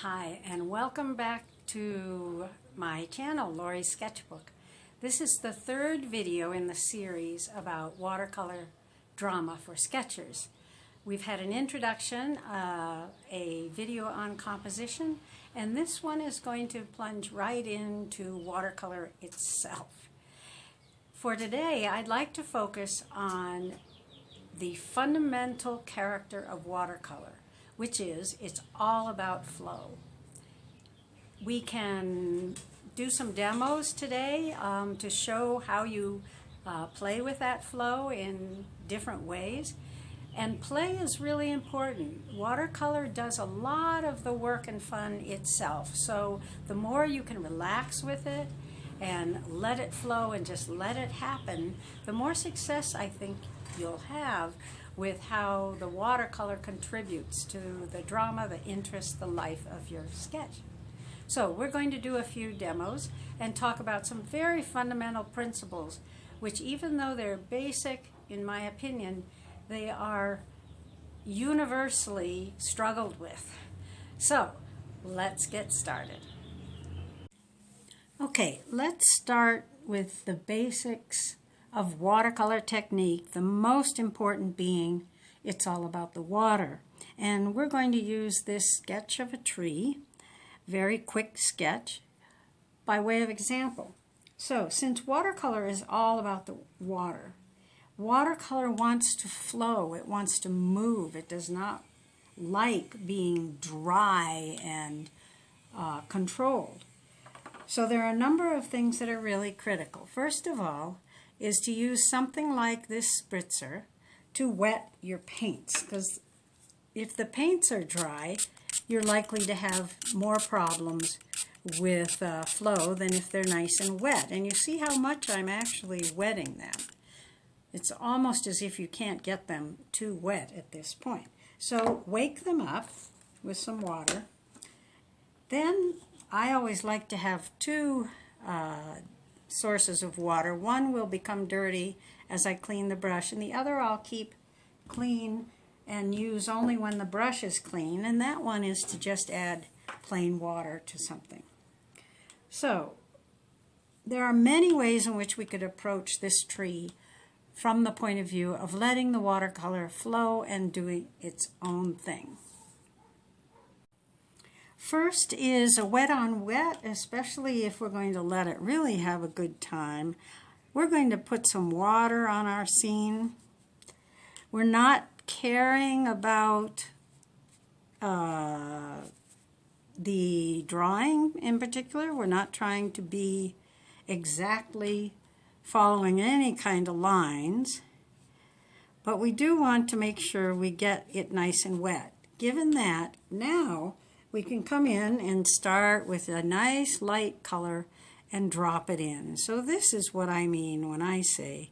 Hi, and welcome back to my channel, Lori's Sketchbook. This is the third video in the series about watercolor drama for sketchers. We've had an introduction, a video on composition, and this one is going to plunge right into watercolor itself. For today, I'd like to focus on the fundamental character of watercolor, which is it's all about flow. We can do some demos today to show how you play with that flow in different ways. And play is really important. Watercolor does a lot of the work and fun itself. So the more you can relax with it and let it flow and just let it happen, the more success I think you'll have with how the watercolor contributes to the drama, the interest, the life of your sketch. So we're going to do a few demos and talk about some very fundamental principles, which even though they're basic, in my opinion, they are universally struggled with. So let's get started. Okay, let's start with the basics of watercolor technique, the most important being it's all about the water. And we're going to use this sketch of a tree, very quick sketch, by way of example. So since watercolor is all about the water, watercolor wants to flow, it wants to move, it does not like being dry and controlled. So there are a number of things that are really critical. First of all, is to use something like this spritzer to wet your paints, because if the paints are dry, you're likely to have more problems with flow than if they're nice and wet. And you see how much I'm actually wetting them. It's almost as if you can't get them too wet at this point. So wake them up with some water. Then I always like to have two sources of water. One will become dirty as I clean the brush, and the other I'll keep clean and use only when the brush is clean, and that one is to just add plain water to something. So there are many ways in which we could approach this tree from the point of view of letting the watercolor flow and doing its own thing. First is a wet on wet, especially if we're going to let it really have a good time. We're going to put some water on our scene. We're not caring about the drawing in particular. We're not trying to be exactly following any kind of lines, but we do want to make sure we get it nice and wet. Given that, now we can come in and start with a nice light color and drop it in. So this is what I mean when I say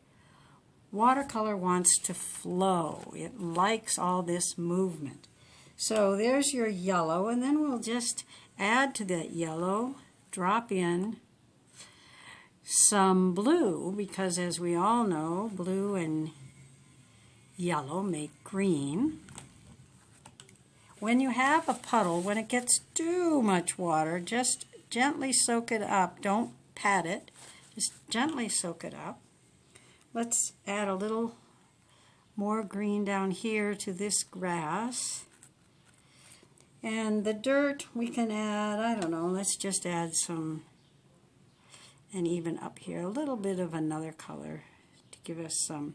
watercolor wants to flow. It likes all this movement. So there's your yellow, and then we'll just add to that yellow, drop in some blue, because as we all know, blue and yellow make green. When you have a puddle, when it gets too much water, just gently soak it up. Don't pat it. Just gently soak it up. Let's add a little more green down here to this grass. And the dirt we can add, I don't know, let's just add some, and even up here, a little bit of another color to give us some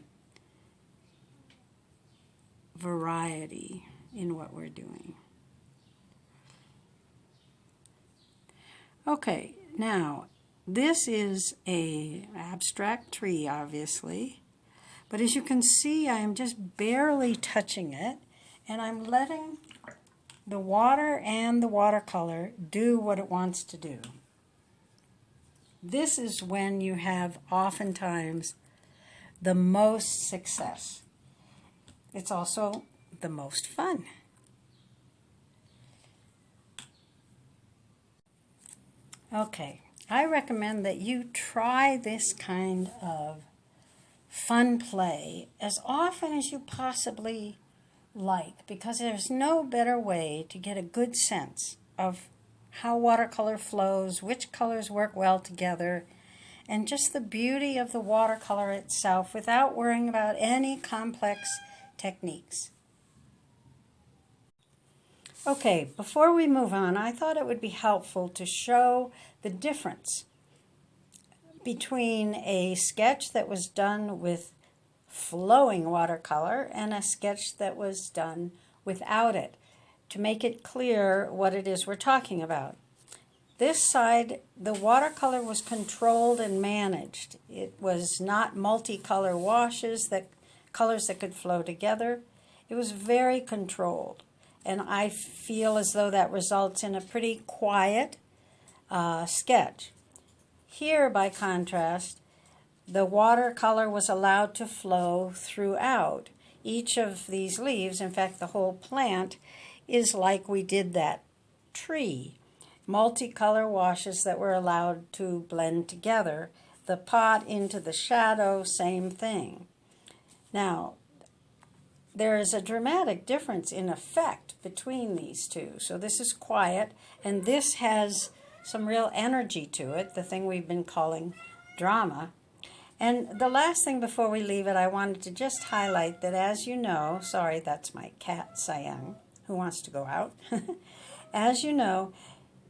variety in what we're doing. Okay, now this is an abstract tree, obviously, but as you can see, I am just barely touching it, and I'm letting the water and the watercolor do what it wants to do. This is when you have oftentimes the most success. It's also the most fun. Okay, I recommend that you try this kind of fun play as often as you possibly like, because there's no better way to get a good sense of how watercolor flows, which colors work well together, and just the beauty of the watercolor itself without worrying about any complex techniques. Okay, before we move on, I thought it would be helpful to show the difference between a sketch that was done with flowing watercolor and a sketch that was done without it, to make it clear what it is we're talking about. This side, the watercolor was controlled and managed. It was not multicolor washes, colors that could flow together. It was very controlled, and I feel as though that results in a pretty quiet sketch. Here, by contrast, the watercolor was allowed to flow throughout. Each of these leaves, in fact the whole plant, is like we did that tree. Multicolor washes that were allowed to blend together. The pot into the shadow, same thing. Now, there is a dramatic difference in effect between these two. So this is quiet, and this has some real energy to it, the thing we've been calling drama. And the last thing before we leave it, I wanted to just highlight that, as you know, sorry, that's my cat, Siam, who wants to go out. As you know,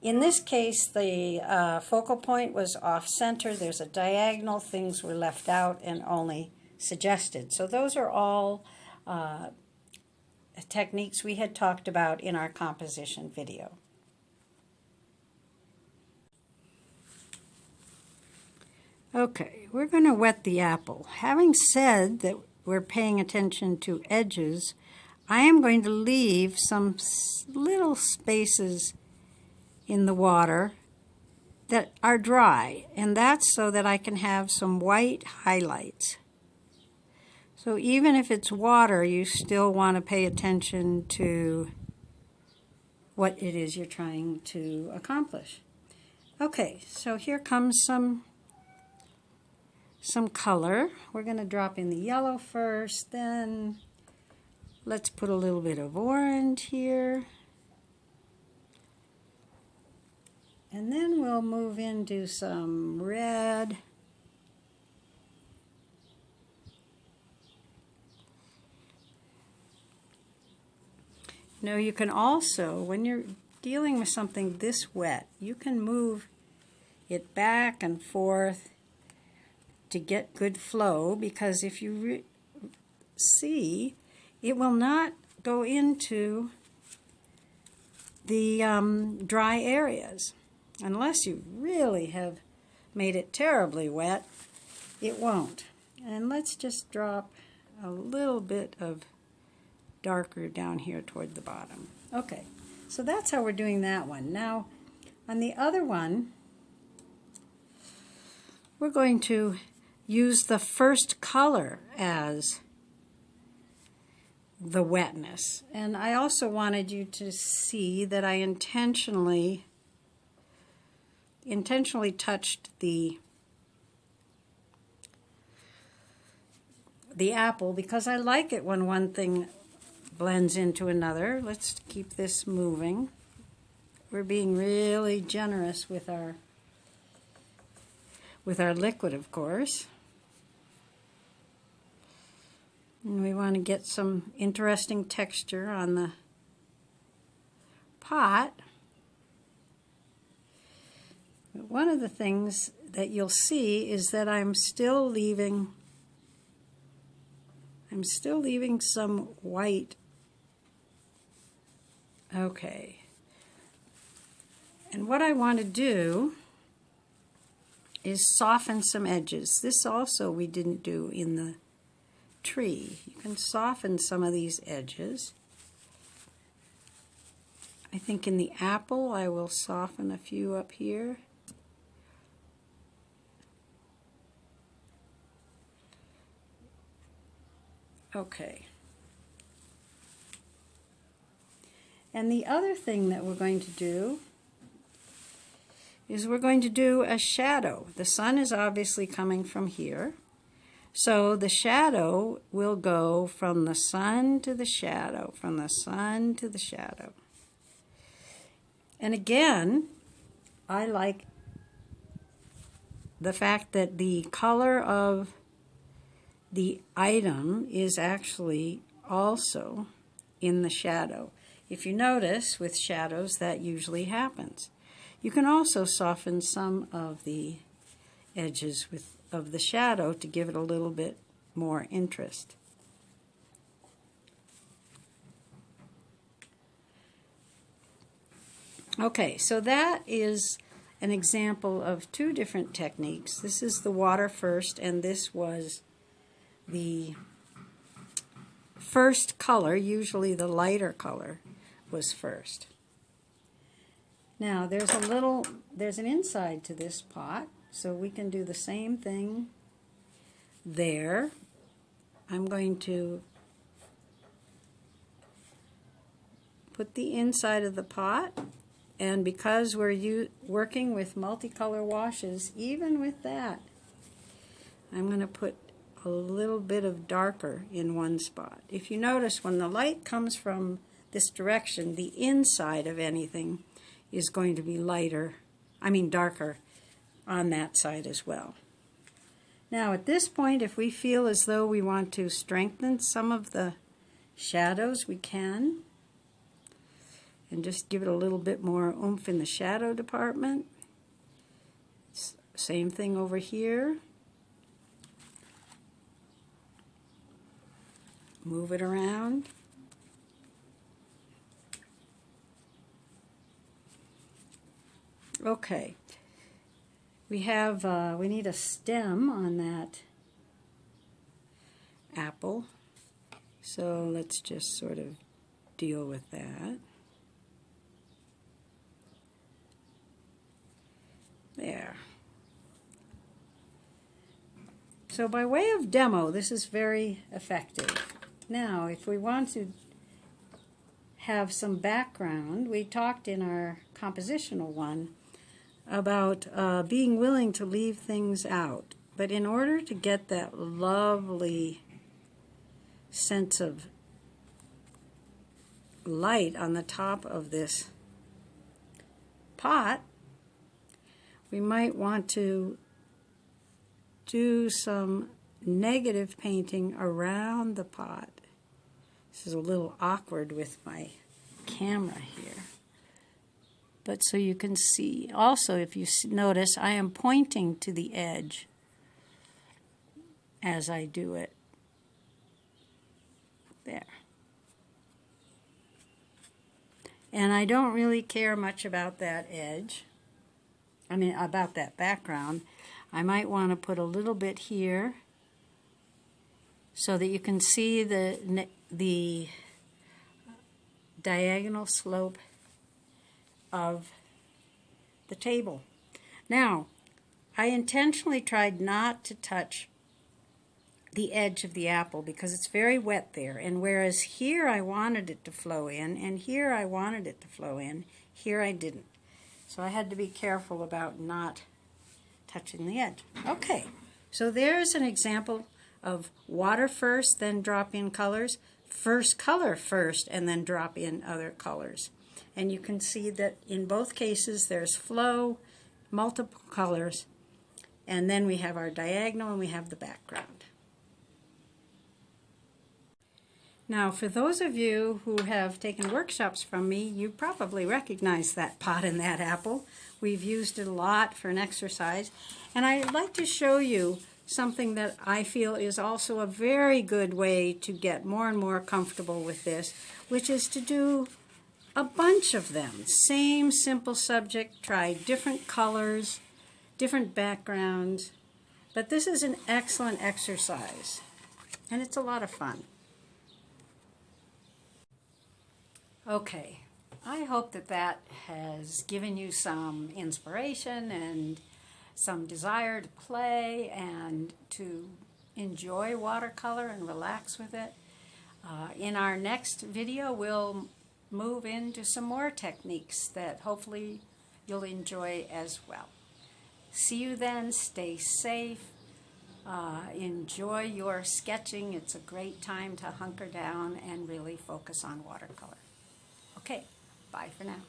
in this case, the focal point was off-center. There's a diagonal. Things were left out and only suggested. So those are all techniques we had talked about in our composition video. Okay, we're going to wet the apple. Having said that we're paying attention to edges, I am going to leave some little spaces in the water that are dry, and that's so that I can have some white highlights. So even if it's water, you still want to pay attention to what it is you're trying to accomplish. Okay, so here comes some color. We're going to drop in the yellow first, then let's put a little bit of orange here. And then we'll move into some red. You know, you can also, when you're dealing with something this wet, you can move it back and forth to get good flow, because if you see, it will not go into the dry areas. Unless you really have made it terribly wet, it won't. And let's just drop a little bit of darker down here toward the bottom. Okay, so that's how we're doing that one. Now, on the other one, we're going to use the first color as the wetness. And I also wanted you to see that I intentionally touched the apple, because I like it when one thing blends into another. Let's keep this moving. We're being really generous with our liquid, of course. And we want to get some interesting texture on the pot. But one of the things that you'll see is that I'm still leaving some white. Okay. And what I want to do is soften some edges. This also we didn't do in the tree. You can soften some of these edges. I think in the apple I will soften a few up here. Okay. And the other thing that we're going to do is we're going to do a shadow. The sun is obviously coming from here. So the shadow will go from the sun to the shadow, from the sun to the shadow. And again, I like the fact that the color of the item is actually also in the shadow. If you notice, with shadows, that usually happens. You can also soften some of the edges of the shadow to give it a little bit more interest. Okay, so that is an example of two different techniques. This is the water first, and this was the first color. Usually the lighter color was first. Now there's an inside to this pot, so we can do the same thing there. I'm going to put the inside of the pot, and because we're working with multicolor washes, even with that, I'm going to put a little bit of darker in one spot. If you notice, when the light comes from this direction, the inside of anything is going to be darker on that side as well. Now at this point, if we feel as though we want to strengthen some of the shadows, we can. And just give it a little bit more oomph in the shadow department. Same thing over here. Move it around. Okay. We need a stem on that apple. So let's just sort of deal with that. There. So by way of demo, this is very effective. Now, if we want to have some background, we talked in our compositional one about being willing to leave things out. But in order to get that lovely sense of light on the top of this pot, we might want to do some negative painting around the pot. This is a little awkward with my camera here. But so you can see. Also, if you notice, I am pointing to the edge as I do it. There. And I don't really care much about that edge. About that background. I might want to put a little bit here so that you can see the diagonal slope of the table. Now, I intentionally tried not to touch the edge of the apple because it's very wet there, and whereas here I wanted it to flow in, and here I wanted it to flow in, here I didn't. So I had to be careful about not touching the edge. Okay, so there's an example of water first, then drop in colors, first color first, and then drop in other colors. And you can see that in both cases there's flow, multiple colors, and then we have our diagonal and we have the background. Now, for those of you who have taken workshops from me, you probably recognize that pot and that apple. We've used it a lot for an exercise. And I'd like to show you something that I feel is also a very good way to get more and more comfortable with this, which is to do a bunch of them. Same simple subject, try different colors, different backgrounds. But this is an excellent exercise, and it's a lot of fun. Okay, I hope that has given you some inspiration and some desire to play and to enjoy watercolor and relax with it. In our next video, we'll move into some more techniques that hopefully you'll enjoy as well. See you then. Stay safe. Enjoy your sketching. It's a great time to hunker down and really focus on watercolor. Okay, bye for now.